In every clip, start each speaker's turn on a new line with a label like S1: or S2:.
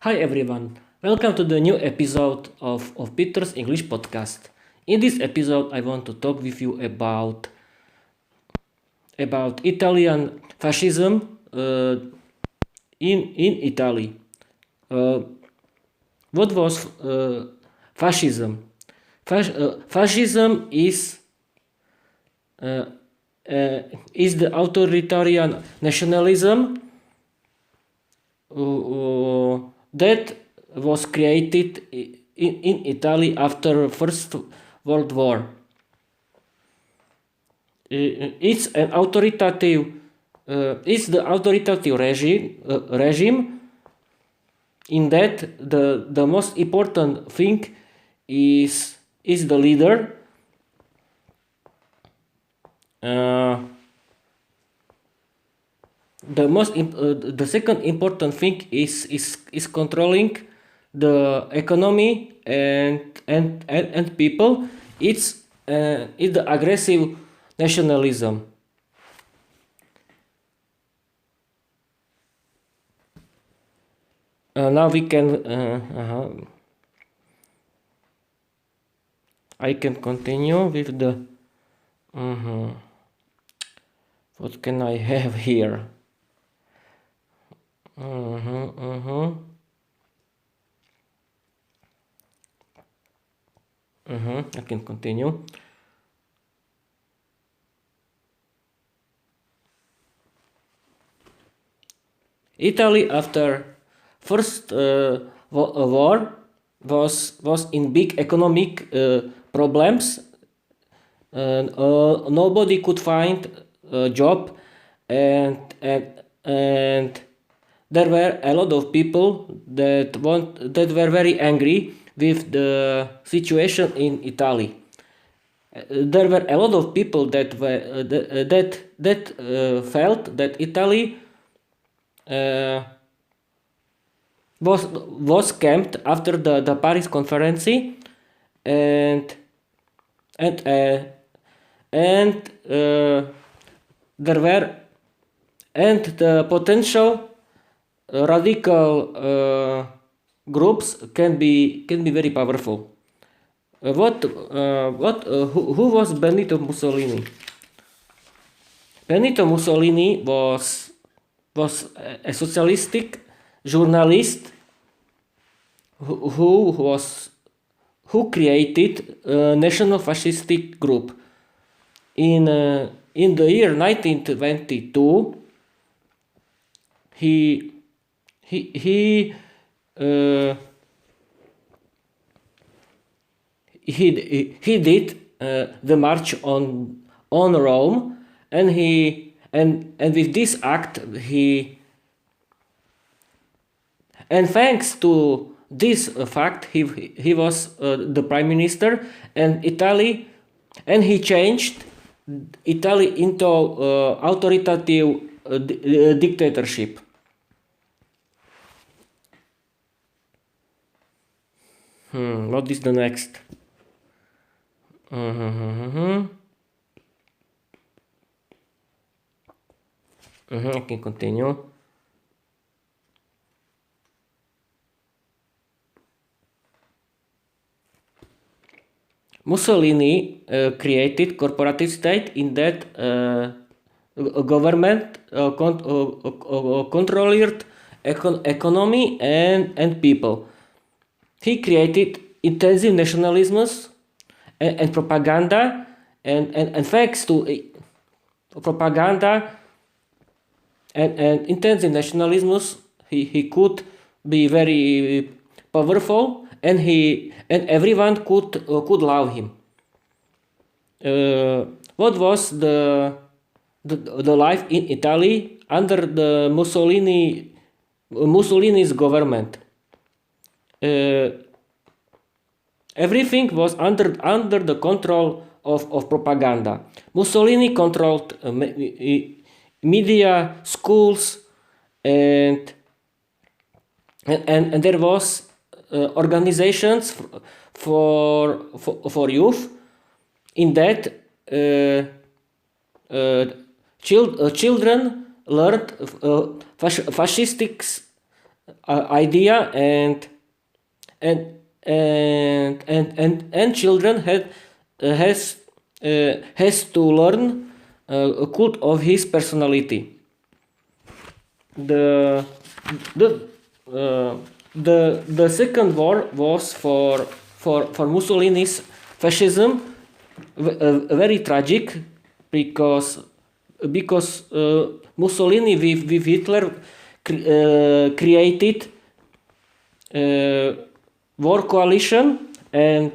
S1: Hi everyone, welcome to the new episode of Peter's English podcast. In this episode, I want to talk with you about Italian fascism in Italy. Uh, what was fascism? Fascism uh, is the authoritarian nationalism that was created in Italy after First World War. It's an authoritative. It's the authoritative regime in that the most important thing is the leader. Uh, the second important thing is controlling the economy and people. It's the aggressive nationalism. Now we can I can continue with the what can I have here. I can continue. Italy after first war was in big economic problems. Nobody could find a job, and there were a lot of people that were very angry with the situation in Italy. There were a lot of people that felt that Italy uh, was camped after the Paris conference, and and uh, and there were and the potential radical groups can be very powerful. Who was Benito Mussolini? Benito Mussolini was a socialistic journalist who was who created a national fascistic group in the year 1922. He he he uh, he did the march on Rome, and with this act and thanks to this fact he was the prime minister and Italy, and he changed Italy into authoritative dictatorship. What is the next? I can continue. Mussolini created corporative state in that government controlled economy and people. He created intensive nationalisms and propaganda, and thanks to propaganda and intensive nationalisms, he could be very powerful, and everyone could love him. What was the life in Italy under the Mussolini's government? Uh, Everything was under the control of propaganda. Mussolini controlled media, schools, and and there was organizations for youth. In that, children learned fascistic idea, and and children has to learn a cult of his personality. The the the second war was for Mussolini's fascism, very tragic, because Mussolini with Hitler created war coalition, and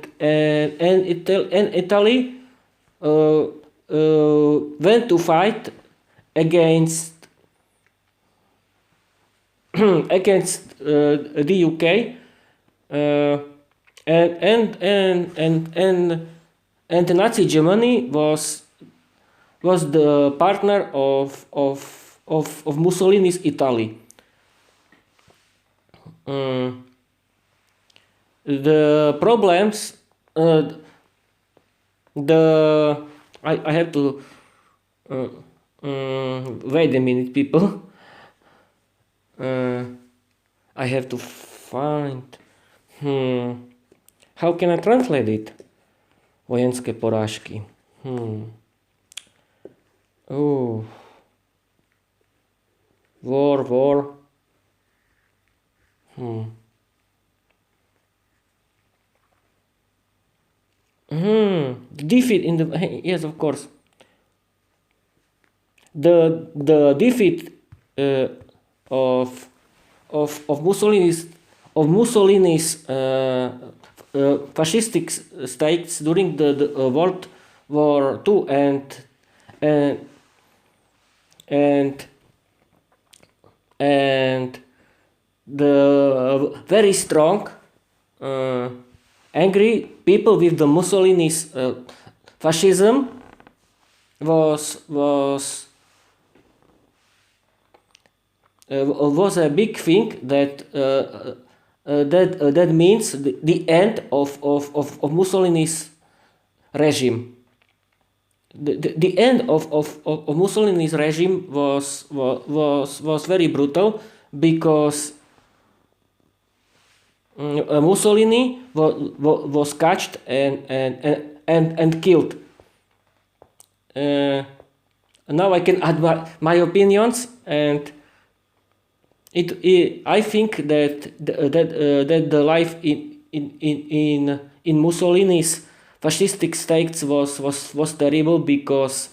S1: Italy went to fight against against the UK, and Nazi Germany was the partner of Mussolini's Italy. The problems, the I have to wait a minute, people. I have to find. How can I translate it? Vojenské porážky. Oh. War. Defeat in the yes, of course. The defeat of Mussolini's fascistic states during the World War II, and the very strong angry people with the Mussolini's fascism was a big thing that means the end of Mussolini's regime. The end of Mussolini's regime was very brutal, because Mussolini was catched and killed. Now I can add my opinions, and I think that the life in Mussolini's fascistic states was terrible, because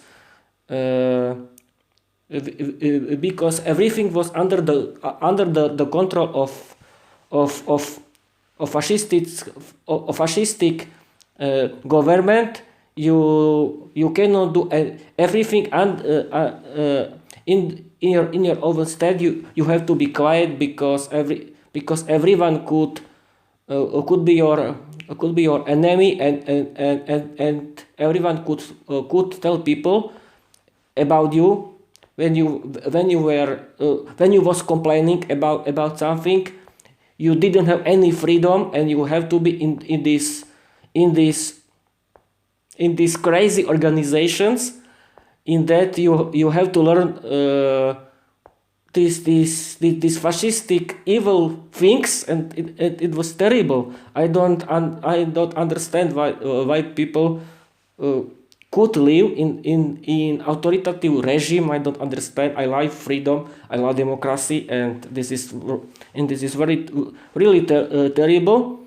S1: everything was under the control of fascistic government. You cannot do everything, and in your own state you have to be quiet, because everyone could be your enemy, and everyone could tell people about you when you was complaining about something. You didn't have any freedom, and you have to be in these crazy organizations. In that you have to learn these fascistic evil things, and it was terrible. I don't understand why people could live in authoritative regime. I don't understand. I like freedom, I love democracy, and this is very really terrible.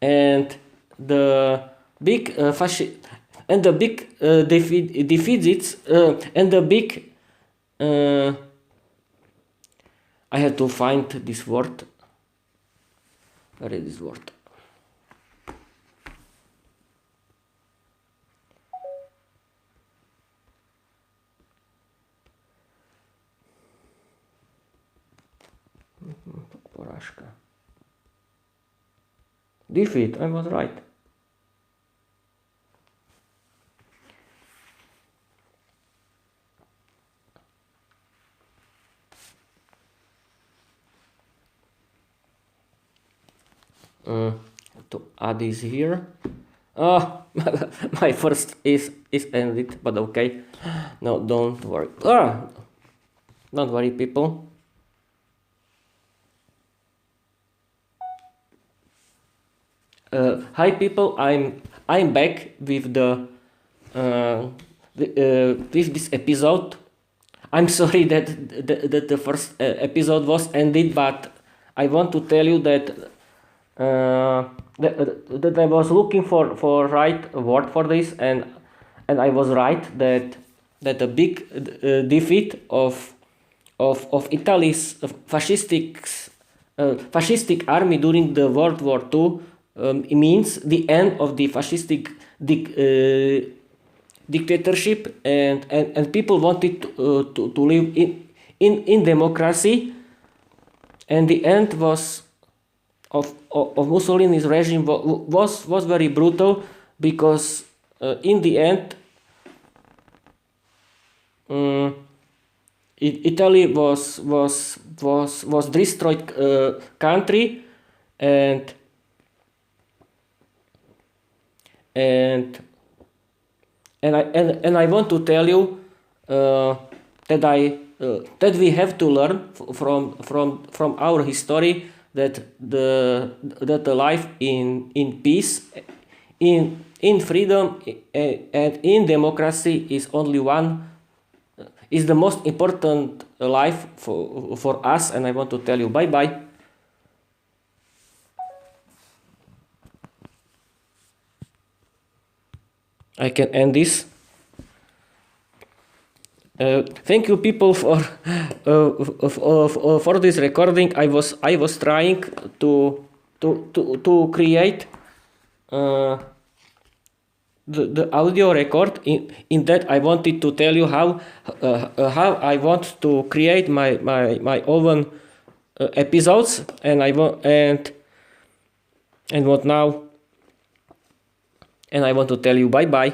S1: And the big and the big deficits, and the big I have to find this word. Where is this word? Porážka. Defeat, I was right. To add this here. My first is ended, but okay. No, don't worry. Don't worry, people. Hi people, I'm back with the with this episode. I'm sorry that the first episode was ended, but I want to tell you that I was looking for right word for this, and I was right that the big defeat of Italy's fascistic army during the World War II it means the end of the fascistic dictatorship, and people wanted to live in democracy, and the end of Mussolini's regime was very brutal, because in the end um, Italy was destroyed country, and and and I want to tell you that we have to learn from our history, that the life in peace, in freedom, and in democracy is the most important life for us. And I want to tell you bye bye. I can end this. Thank you people for this recording. I was trying to create the audio record. In that I wanted to tell you how I want to create my own episodes, and I want and what now, and I want to tell you bye bye.